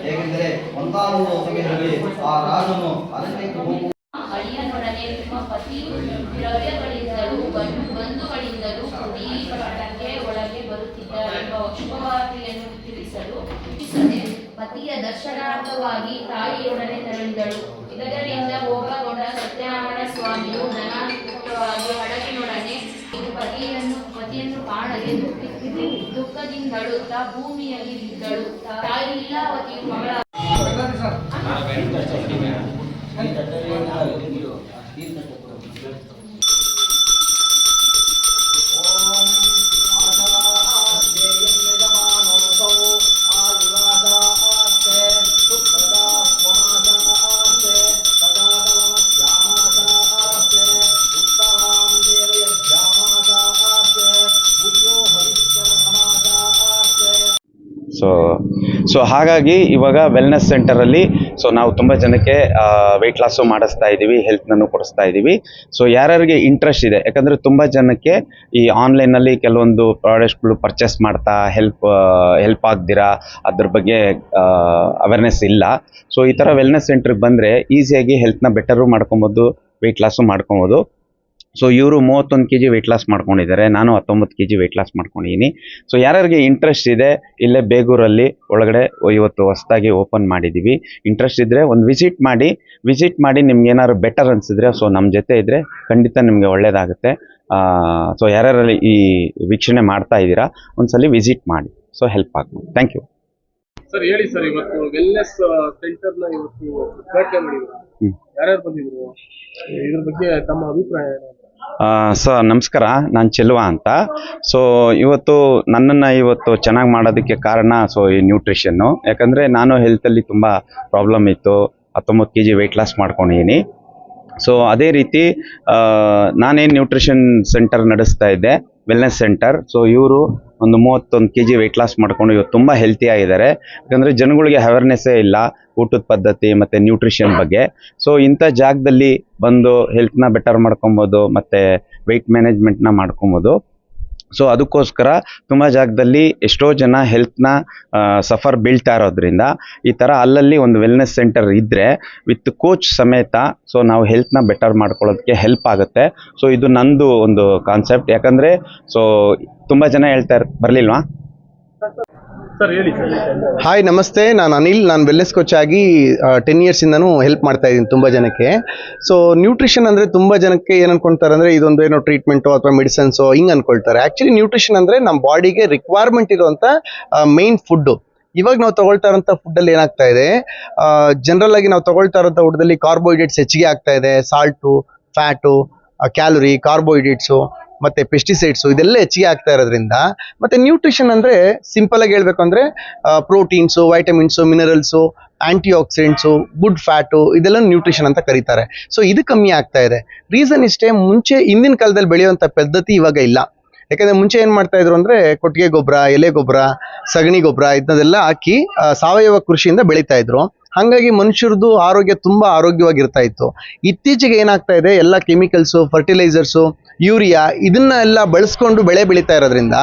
ಹೇಗೆಂದರೆ ಒಂದಾನೊಂದು ಸಮಯದಲ್ಲಿ ಆ ರಾಜನು ಅರಣ್ಯಕ್ಕೆ ಹೋಗುವ ಅಳಿಯನೊಡನೆ ನಿಮ್ಮ ಪತಿ ದ್ರವ್ಯಗಳಿಂದಲೂ ಬಂಧುಗಳಿಂದಲೂ ಪಟ್ಟಣಕ್ಕೆ ಒಳಗೆ ಬರುತ್ತಿದ್ದಾರೆ ಎಂಬ ಶುಭವಾರ್ತೆಯನ್ನು ತಿಳಿಸಲು ಪತಿಯ ದರ್ಶನಾರ್ಥವಾಗಿ ತಾಯಿಯೊಡನೆ ತೆರಳಿದಳು. ಇದರಿಂದ ಕೋಪಗೊಂಡ ಸತ್ಯನಾರಾಯಣ ಸ್ವಾಮಿಯು ಧನಾತ್ಮಕವಾಗಿ ಹಡಗಿನೊಡನೆ ಪತಿಯನ್ನು ಕಾಣದೆ ದುಃಖದಿಂದಳುತ್ತಾ ಭೂಮಿಯಲ್ಲಿ ಬಿದ್ದಳು. ತಾಯಿ ಲೀಲಾವತಿಯು ಮಗಳ ಸೊ ಹಾಗಾಗಿ ಇವಾಗ ವೆಲ್ನೆಸ್ ಸೆಂಟರಲ್ಲಿ ನಾವು ತುಂಬ ಜನಕ್ಕೆ ವೆಯ್ಟ್ ಲಾಸು ಮಾಡಿಸ್ತಾ ಇದ್ದೀವಿ, ಹೆಲ್ತ್ನನ್ನು ಕೊಡಿಸ್ತಾ ಇದ್ದೀವಿ. ಸೊ ಯಾರ್ಯಾರಿಗೆ ಇಂಟ್ರೆಸ್ಟ್ ಇದೆ, ಯಾಕಂದರೆ ತುಂಬ ಜನಕ್ಕೆ ಈ ಆನ್ಲೈನಲ್ಲಿ ಕೆಲವೊಂದು ಪ್ರಾಡಕ್ಟ್ಸ್ಗಳು ಪರ್ಚೇಸ್ ಮಾಡ್ತಾ ಹೆಲ್ಪ್ ಆಗ್ದಿರಾ ಅದ್ರ ಬಗ್ಗೆ ಅವೇರ್ನೆಸ್ ಇಲ್ಲ. ಸೊ ಈ ಥರ ವೆಲ್ನೆಸ್ ಸೆಂಟ್ರಿಗೆ ಬಂದರೆ ಈಸಿಯಾಗಿ ಹೆಲ್ತ್ನ ಬೆಟರು ಮಾಡ್ಕೊಬೋದು, ವೆಯ್ಟ್ ಲಾಸು ಮಾಡ್ಕೊಬೋದು. ಸೊ ಇವರು 31 kg ವೆಯ್ಟ್ ಲಾಸ್ ಮಾಡ್ಕೊಂಡಿದ್ದಾರೆ, ನಾನು 19 kg ವೆಯ್ಟ್ ಲಾಸ್ ಮಾಡ್ಕೊಂಡಿದ್ದೀನಿ. ಸೊ ಯಾರ್ಯಾರಿಗೆ ಇಂಟ್ರೆಸ್ಟ್ ಇದೆ, ಇಲ್ಲೇ ಬೇಗೂರಲ್ಲಿ ಒಳಗಡೆ ಇವತ್ತು ಹೊಸದಾಗಿ ಓಪನ್ ಮಾಡಿದ್ದೀವಿ. ಇಂಟ್ರೆಸ್ಟ್ ಇದ್ದರೆ ಒಂದು ವಿಸಿಟ್ ಮಾಡಿ ನಿಮ್ಗೆ ಏನಾದ್ರು ಬೆಟರ್ ಅನಿಸಿದ್ರೆ ಸೊ ನಮ್ಮ ಜೊತೆ ಇದ್ದರೆ ಖಂಡಿತ ನಿಮಗೆ ಒಳ್ಳೆಯದಾಗುತ್ತೆ. ಸೊ ಯಾರ್ಯಾರಲ್ಲಿ ಈ ವೀಕ್ಷಣೆ ಮಾಡ್ತಾ ಇದ್ದೀರಾ ಒಂದ್ಸಲಿ ವಿಸಿಟ್ ಮಾಡಿ, ಸೊ ಹೆಲ್ಪ್ ಆಗ್ಬೋದು. Thank you sir. ಹೇಳಿ ಸರ್, ಇವತ್ತು ವೆಲ್ನೆಸ್ ಸೆಂಟರ್ನ ಇವತ್ತು ಉದ್ಘಾಟನೆ ಮಾಡಿದ್ರು, ಯಾರ್ಯಾರು ಬಂದಿದ್ರು, ಇದ್ರ ಬಗ್ಗೆ ತಮ್ಮ ಅಭಿಪ್ರಾಯ? ಸರ್ ನಮಸ್ಕಾರ, ನಾನು ಚೆಲುವ ಅಂತ. ಸೊ ನನ್ನನ್ನು ಇವತ್ತು ಚೆನ್ನಾಗಿ ಮಾಡೋದಕ್ಕೆ ಕಾರಣ ಈ ನ್ಯೂಟ್ರಿಷನ್ನು. ಯಾಕಂದರೆ ನಾನು ಹೆಲ್ತಲ್ಲಿ ತುಂಬ ಪ್ರಾಬ್ಲಮ್ ಇತ್ತು, 19 kg ವೆಯ್ಟ್ ಲಾಸ್ ಮಾಡ್ಕೊಂಡಿದ್ದೀನಿ. ಸೊ ಅದೇ ರೀತಿ ನಾನೇನು ನ್ಯೂಟ್ರಿಷನ್ ಸೆಂಟರ್ ನಡೆಸ್ತಾ ಇದ್ದೆ, ವೆಲ್ನೆಸ್ ಸೆಂಟರ್. ಸೊ ಇವರು ಒಂದು 31 kg ವೆಯ್ಟ್ ಲಾಸ್ ಮಾಡ್ಕೊಂಡು ಇವತ್ತು ತುಂಬ ಹೆಲ್ತಿ ಆಗಿದ್ದಾರೆ. ಯಾಕಂದರೆ ಜನಗಳಿಗೆ ಅವೇರ್ನೆಸ್ಸೇ ಇಲ್ಲ ಊಟದ ಪದ್ಧತಿ ಮತ್ತು ನ್ಯೂಟ್ರಿಷನ್ ಬಗ್ಗೆ. ಸೊ ಇಂಥ ಜಾಗದಲ್ಲಿ ಬಂದು ಹೆಲ್ತ್ನ ಬೆಟರ್ ಮಾಡ್ಕೊಬೋದು ಮತ್ತು ವೆಯ್ಟ್ ಮ್ಯಾನೇಜ್ಮೆಂಟ್ನ ಮಾಡ್ಕೊಬೋದು. ಸೊ ಅದಕ್ಕೋಸ್ಕರ ತುಂಬ ಜಾಗದಲ್ಲಿ ಎಷ್ಟೋ ಜನ ಹೆಲ್ತ್ನ ಸಫರ್ ಬೀಳ್ತಾ ಇರೋದ್ರಿಂದ ಈ ಥರ ಅಲ್ಲಲ್ಲಿ ಒಂದು ವೆಲ್ನೆಸ್ ಸೆಂಟರ್ ಇದ್ದರೆ ವಿತ್ ಕೋಚ್ ಸಮೇತ ನಾವು ಹೆಲ್ತ್ನ ಬೆಟರ್ ಮಾಡ್ಕೊಳ್ಳೋದಕ್ಕೆ ಹೆಲ್ಪ್ ಆಗುತ್ತೆ. ಸೊ ಇದು ನಂದು ಒಂದು ಕಾನ್ಸೆಪ್ಟ್. ಯಾಕಂದರೆ ತುಂಬ ಜನ ಹೇಳ್ತಾರೆ, ಬರಲಿಲ್ವಾ ಸರ್? ಹೇಳಿ ಸರ್. ಹಾಯ್, ನಮಸ್ತೆ. ನಾನು ಅನಿಲ್. ನಾನು ವೆಲ್ನೆಸ್ ಕೋಚ್ ಆಗಿ 10 ಇಯರ್ಸಿಂದನೂ ಹೆಲ್ಪ್ ಮಾಡ್ತಾ ಇದ್ದೀನಿ ತುಂಬ ಜನಕ್ಕೆ. ಸೊ ನ್ಯೂಟ್ರಿಷನ್ ಅಂದರೆ ತುಂಬ ಜನಕ್ಕೆ ಏನು ಅನ್ಕೊಳ್ತಾರೆ ಅಂದರೆ ಇದೊಂದು ಏನೋ ಟ್ರೀಟ್ಮೆಂಟು ಅಥವಾ ಮೆಡಿಸನ್ಸು ಹಿಂಗೆ ಅನ್ಕೊಳ್ತಾರೆ. ಆ್ಯಕ್ಚುಲಿ ನ್ಯೂಟ್ರಿಷನ್ ಅಂದರೆ ನಮ್ಮ ಬಾಡಿಗೆ ರಿಕ್ವೈರ್ಮೆಂಟ್ ಇರುವಂಥ ಮೇನ್ ಫುಡ್ಡು. ಇವಾಗ ನಾವು ತಗೊಳ್ತಾ ಇರೋಂಥ ಫುಡ್ಡಲ್ಲಿ ಏನಾಗ್ತಾ ಇದೆ, ಜನರಲ್ ಆಗಿ ನಾವು ತಗೊಳ್ತಾ ಇರೋಂಥ ಫುಡ್ಡಲ್ಲಿ ಕಾರ್ಬೋಹೈಡ್ರೇಟ್ಸ್ ಹೆಚ್ಚಿಗೆ ಆಗ್ತಾ ಇದೆ. ಸಾಲ್ಟು, ಫ್ಯಾಟು, ಕ್ಯಾಲೋರಿ, ಕಾರ್ಬೋಹೈಡ್ರೇಟ್ಸು ಮತ್ತು ಪೆಸ್ಟಿಸೈಡ್ಸು ಇದೆಲ್ಲ ಹೆಚ್ಚಿಗೆ ಆಗ್ತಾ ಇರೋದ್ರಿಂದ, ಮತ್ತು ನ್ಯೂಟ್ರಿಷನ್ ಅಂದರೆ ಸಿಂಪಲ್ ಆಗಿ ಹೇಳಬೇಕು ಅಂದರೆ proteins, vitamins, minerals, antioxidants, good fat, ಇದೆಲ್ಲ ನ್ಯೂಟ್ರಿಷನ್ ಅಂತ ಕರೀತಾರೆ. ಸೊ ಇದು ಕಮ್ಮಿ ಆಗ್ತಾ ಇದೆ. ರೀಸನ್ ಇಷ್ಟೇ, ಹಿಂದಿನ ಕಾಲದಲ್ಲಿ ಬೆಳೆಯುವಂಥ ಪದ್ಧತಿ ಇವಾಗ ಇಲ್ಲ. ಯಾಕಂದರೆ ಮುಂಚೆ ಏನು ಮಾಡ್ತಾ ಇದ್ರು ಅಂದರೆ ಕೊಟ್ಟಿಗೆ ಗೊಬ್ಬರ, ಎಲೆ ಗೊಬ್ಬರ, ಸಗಣಿ ಗೊಬ್ಬರ ಇದನ್ನೆಲ್ಲ ಹಾಕಿ ಸಾವಯವ ಕೃಷಿಯಿಂದ ಬೆಳೀತಾ ಇದ್ರು. ಹಾಗಾಗಿ ಮನುಷ್ಯರದ್ದು ಆರೋಗ್ಯ ತುಂಬ ಆರೋಗ್ಯವಾಗಿರ್ತಾ ಇತ್ತು. ಇತ್ತೀಚೆಗೆ ಏನಾಗ್ತಾ ಇದೆ, ಎಲ್ಲ ಕೆಮಿಕಲ್ಸು, ಫರ್ಟಿಲೈಸರ್ಸು, ಯೂರಿಯಾ ಇದನ್ನ ಎಲ್ಲ ಬಳಸ್ಕೊಂಡು ಬೆಳೆ ಬೆಳೀತಾ ಇರೋದ್ರಿಂದ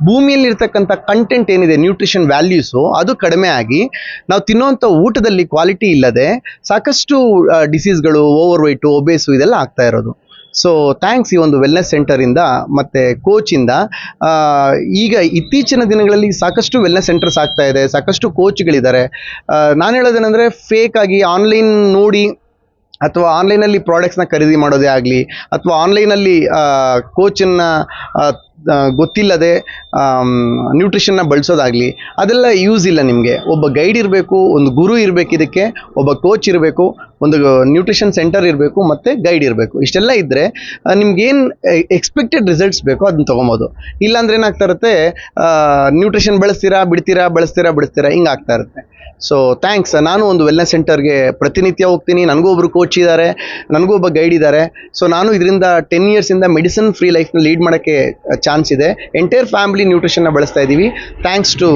ಭೂಮಿಯಲ್ಲಿ ಇರ್ತಕ್ಕಂಥ ಕಂಟೆಂಟ್ ಏನಿದೆ, ನ್ಯೂಟ್ರಿಷನ್ ವ್ಯಾಲ್ಯೂಸು ಅದು ಕಡಿಮೆ ಆಗಿ ನಾವು ತಿನ್ನೋವಂಥ ಊಟದಲ್ಲಿ ಕ್ವಾಲಿಟಿ ಇಲ್ಲದೆ ಸಾಕಷ್ಟು ಡಿಸೀಸ್ಗಳು, ಓವರ್ ವೆಯ್ಟು, ಒಬೇಸು ಇದೆಲ್ಲ ಆಗ್ತಾ ಇರೋದು. ಸೊ ಥ್ಯಾಂಕ್ಸ್ ಈ ಒಂದು ವೆಲ್ನೆಸ್ ಸೆಂಟರಿಂದ ಮತ್ತು ಕೋಚಿಂದ. ಈಗ ಇತ್ತೀಚಿನ ದಿನಗಳಲ್ಲಿ ಸಾಕಷ್ಟು ವೆಲ್ನೆಸ್ ಸೆಂಟರ್ಸ್ ಆಗ್ತಾ ಇದೆ, ಸಾಕಷ್ಟು ಕೋಚ್ಗಳಿದ್ದಾರೆ. ನಾನು ಹೇಳೋದೇನೆಂದರೆ ಫೇಕ್ ಆಗಿ ಆನ್ಲೈನ್ ನೋಡಿ ಅಥವಾ ಆನ್ಲೈನಲ್ಲಿ ಪ್ರಾಡಕ್ಟ್ಸ್ನ ಖರೀದಿ ಮಾಡೋದೇ ಆಗಲಿ, ಅಥವಾ ಆನ್ಲೈನಲ್ಲಿ ಕೋಚನ್ನು ಗೊತ್ತಿಲ್ಲದೆ ನ್ಯೂಟ್ರಿಷನ್ನ ಬಳಸೋದಾಗಲಿ, ಅದೆಲ್ಲ ಯೂಸ್ ಇಲ್ಲ ನಿಮಗೆ. ಒಬ್ಬ ಗೈಡ್ ಇರಬೇಕು, ಒಂದು ಗುರು ಇರಬೇಕು, ಇದಕ್ಕೆ ಒಬ್ಬ ಕೋಚ್ ಇರಬೇಕು, ಒಂದು ನ್ಯೂಟ್ರಿಷನ್ ಸೆಂಟರ್ ಇರಬೇಕು, ಮತ್ತು ಗೈಡ್ ಇರಬೇಕು. ಇಷ್ಟೆಲ್ಲ ಇದ್ದರೆ ನಿಮ್ಗೇನು ಎಕ್ಸ್ಪೆಕ್ಟೆಡ್ ರಿಸಲ್ಟ್ಸ್ ಬೇಕೋ ಅದನ್ನ ತೊಗೊಬೋದು. ಇಲ್ಲಾಂದ್ರೆ ಏನಾಗ್ತಾ ಇರುತ್ತೆ, ನ್ಯೂಟ್ರಿಷನ್ ಬಳಸ್ತೀರಾ ಬಿಡ್ತೀರಾ ಹಿಂಗೆ ಆಗ್ತಾ ಇರುತ್ತೆ. So thanks. ನಾನು ಒಂದು ವೆಲ್ನೆಸ್ ಸೆಂಟರ್ಗೆ ಪ್ರತಿನಿತ್ಯ ಹೋಗ್ತೀನಿ. ನನಗೂ ಒಬ್ಬರು ಕೋಚ್ ಇದ್ದಾರೆ, ನನಗೂ ಒಬ್ಬ ಗೈಡ್ ಇದ್ದಾರೆ. ಸೊ ನಾನು ಇದರಿಂದ 10 ಇಯರ್ಸಿಂದ ಮೆಡಿಸಿನ್ ಫ್ರೀ ಲೈಫ್ನ ಲೀಡ್ ಮಾಡೋಕ್ಕೆ ಚಾನ್ಸ್ ಇದೆ. ಎಂಟೈರ್ ಫ್ಯಾಮಿಲಿ ನ್ಯೂಟ್ರಿಷನ್ನ ಬಳಸ್ತಾ ಇದ್ದೀವಿ. Thanks to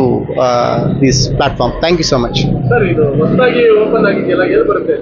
this platform. Thank you so much. Sir ಇದು ಹೊಸದಾಗಿ ಓಪನ್ ಆಗಿದೆಯಲ್ಲ, ಎಲ್ಲಿ ಬರುತ್ತೆ?